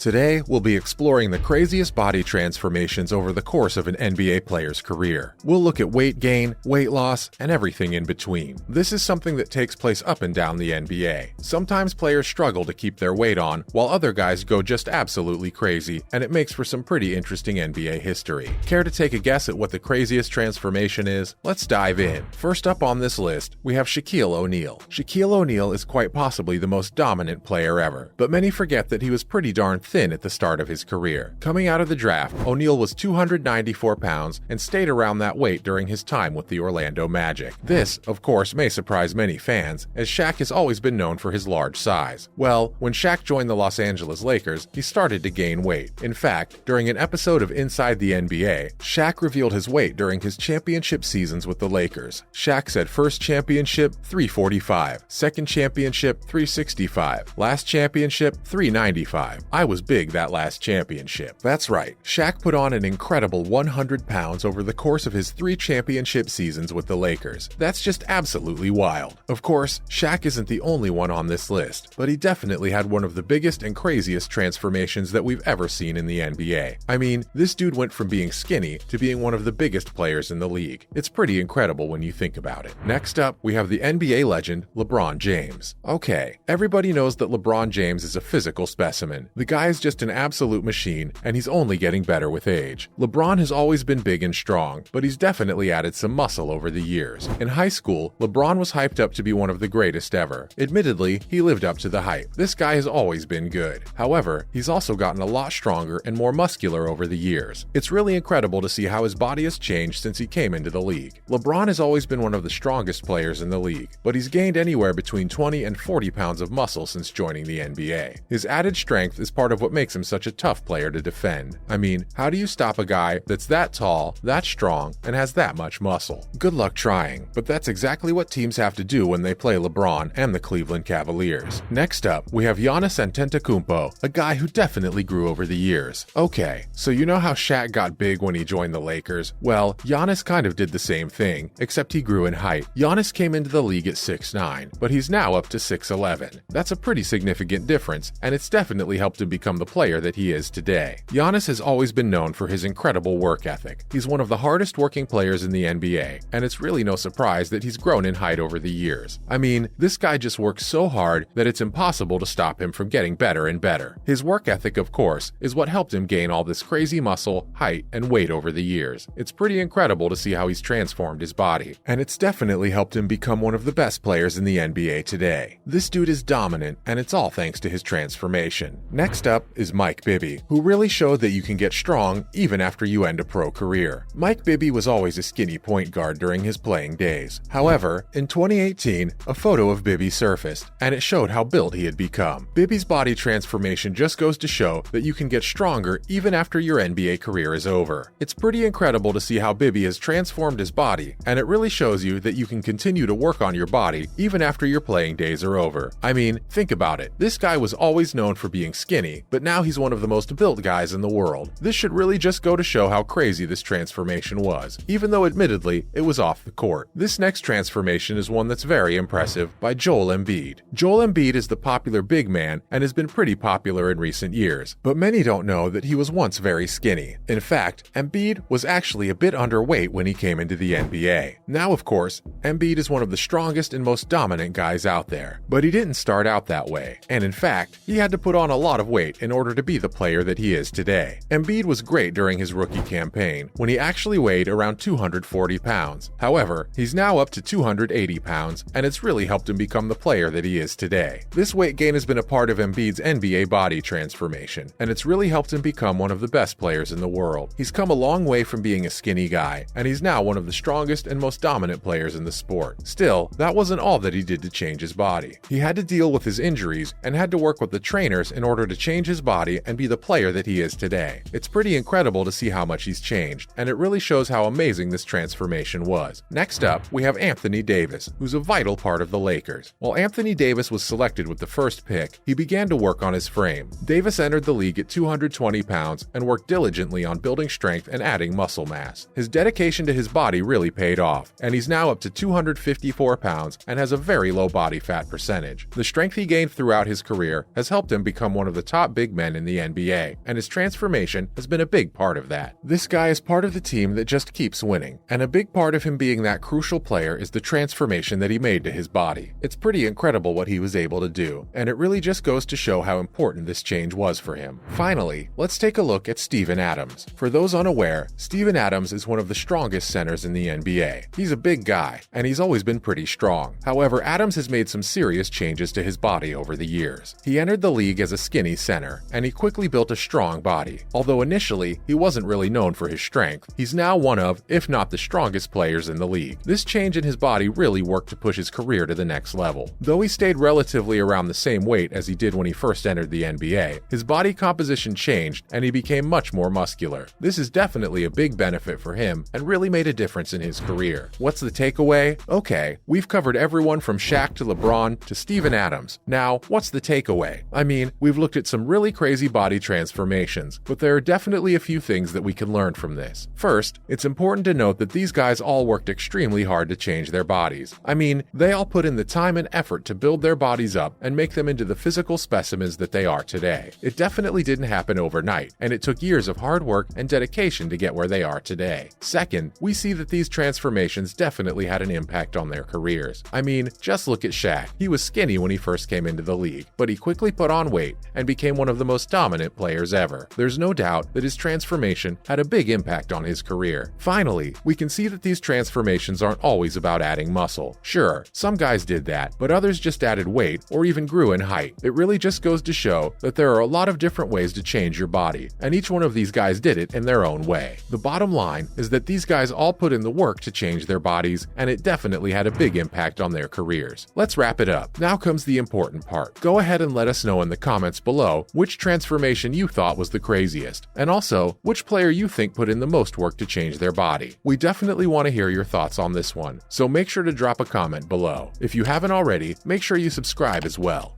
Today, we'll be exploring the craziest body transformations over the course of an NBA player's career. We'll look at weight gain, weight loss, and everything in between. This is something that takes place up and down the NBA. Sometimes players struggle to keep their weight on, while other guys go just absolutely crazy, and it makes for some pretty interesting NBA history. Care to take a guess at what the craziest transformation is? Let's dive in. First up on this list, we have Shaquille O'Neal. Shaquille O'Neal is quite possibly the most dominant player ever, but many forget that he was pretty darn thin at the start of his career. Coming out of the draft, O'Neal was 294 pounds and stayed around that weight during his time with the Orlando Magic. This, of course, may surprise many fans, as Shaq has always been known for his large size. Well, when Shaq joined the Los Angeles Lakers, he started to gain weight. In fact, during an episode of Inside the NBA, Shaq revealed his weight during his championship seasons with the Lakers. Shaq said first championship, 345, second championship, 365, last championship, 395. I was big that last championship. That's right, Shaq put on an incredible 100 pounds over the course of his 3 championship seasons with the Lakers. That's just absolutely wild. Of course, Shaq isn't the only one on this list, but he definitely had one of the biggest and craziest transformations that we've ever seen in the NBA. I mean, this dude went from being skinny to being one of the biggest players in the league. It's pretty incredible when you think about it. Next up, we have the NBA legend, LeBron James. Okay, everybody knows that LeBron James is a physical specimen. The guy is just an absolute machine, and he's only getting better with age. LeBron has always been big and strong, but he's definitely added some muscle over the years. In high school, LeBron was hyped up to be one of the greatest ever. Admittedly, he lived up to the hype. This guy has always been good. However, he's also gotten a lot stronger and more muscular over the years. It's really incredible to see how his body has changed since he came into the league. LeBron has always been one of the strongest players in the league, but he's gained anywhere between 20 and 40 pounds of muscle since joining the NBA. His added strength is part of what makes him such a tough player to defend. I mean, how do you stop a guy that's that tall, that strong, and has that much muscle? Good luck trying, but that's exactly what teams have to do when they play LeBron and the Cleveland Cavaliers. Next up, we have Giannis Antetokounmpo, a guy who definitely grew over the years. Okay, so you know how Shaq got big when he joined the Lakers? Well, Giannis kind of did the same thing, except he grew in height. Giannis came into the league at 6'9", but he's now up to 6'11". That's a pretty significant difference, and it's definitely helped him become the player that he is today. Giannis has always been known for his incredible work ethic. He's one of the hardest working players in the NBA, and it's really no surprise that he's grown in height over the years. I mean, this guy just works so hard that it's impossible to stop him from getting better and better. His work ethic, of course, is what helped him gain all this crazy muscle, height, and weight over the years. It's pretty incredible to see how he's transformed his body, and it's definitely helped him become one of the best players in the NBA today. This dude is dominant, and it's all thanks to his transformation. Next up is Mike Bibby, who really showed that you can get strong even after you end a pro career. Mike Bibby was always a skinny point guard during his playing days. However, in 2018, a photo of Bibby surfaced, and it showed how built he had become. Bibby's body transformation just goes to show that you can get stronger even after your NBA career is over. It's pretty incredible to see how Bibby has transformed his body, and it really shows you that you can continue to work on your body even after your playing days are over. I mean, think about it. This guy was always known for being skinny, but now he's one of the most built guys in the world. This should really just go to show how crazy this transformation was, even though admittedly it was off the court. This next transformation is one that's very impressive, by Joel Embiid. Joel Embiid is the popular big man and has been pretty popular in recent years, but many don't know that he was once very skinny. In fact, Embiid was actually a bit underweight when he came into the NBA. Now, of course, Embiid is one of the strongest and most dominant guys out there, but he didn't start out that way, and in fact, he had to put on a lot of weight in order to be the player that he is today. Embiid was great during his rookie campaign, when he actually weighed around 240 pounds. However, he's now up to 280 pounds, and it's really helped him become the player that he is today. This weight gain has been a part of Embiid's NBA body transformation, and it's really helped him become one of the best players in the world. He's come a long way from being a skinny guy, and he's now one of the strongest and most dominant players in the sport. Still, that wasn't all that he did to change his body. He had to deal with his injuries and had to work with the trainers in order to change his body and be the player that he is today. It's pretty incredible to see how much he's changed, and it really shows how amazing this transformation was. Next up, we have Anthony Davis, who's a vital part of the Lakers. While Anthony Davis was selected with the first pick, he began to work on his frame. Davis entered the league at 220 pounds and worked diligently on building strength and adding muscle mass. His dedication to his body really paid off, and he's now up to 254 pounds and has a very low body fat percentage. The strength he gained throughout his career has helped him become one of the top top big men in the NBA, and his transformation has been a big part of that. This guy is part of the team that just keeps winning, and a big part of him being that crucial player is the transformation that he made to his body. It's pretty incredible what he was able to do, and it really just goes to show how important this change was for him. Finally, let's take a look at Steven Adams. For those unaware, Steven Adams is one of the strongest centers in the NBA. He's a big guy, and he's always been pretty strong. However, Adams has made some serious changes to his body over the years. He entered the league as a skinny center, and he quickly built a strong body. Although initially, he wasn't really known for his strength, he's now one of, if not the strongest players in the league. This change in his body really worked to push his career to the next level. Though he stayed relatively around the same weight as he did when he first entered the NBA, his body composition changed and he became much more muscular. This is definitely a big benefit for him and really made a difference in his career. What's the takeaway? Okay, we've covered everyone from Shaq to LeBron to Steven Adams. Now, what's the takeaway? I mean, we've looked at some really crazy body transformations, but there are definitely a few things that we can learn from this. First, it's important to note that these guys all worked extremely hard to change their bodies. I mean, they all put in the time and effort to build their bodies up and make them into the physical specimens that they are today. It definitely didn't happen overnight, and it took years of hard work and dedication to get where they are today. Second, we see that these transformations definitely had an impact on their careers. I mean, just look at Shaq. He was skinny when he first came into the league, but he quickly put on weight and became one of the most dominant players ever. There's no doubt that his transformation had a big impact on his career. Finally, we can see that these transformations aren't always about adding muscle. Sure, some guys did that, but others just added weight or even grew in height. It really just goes to show that there are a lot of different ways to change your body, and each one of these guys did it in their own way. The bottom line is that these guys all put in the work to change their bodies, and it definitely had a big impact on their careers. Let's wrap it up. Now comes the important part. Go ahead and let us know in the comments below which transformation you thought was the craziest, and also which player you think put in the most work to change their body. We definitely want to hear your thoughts on this one, so make sure to drop a comment below. If you haven't already, make sure you subscribe as well.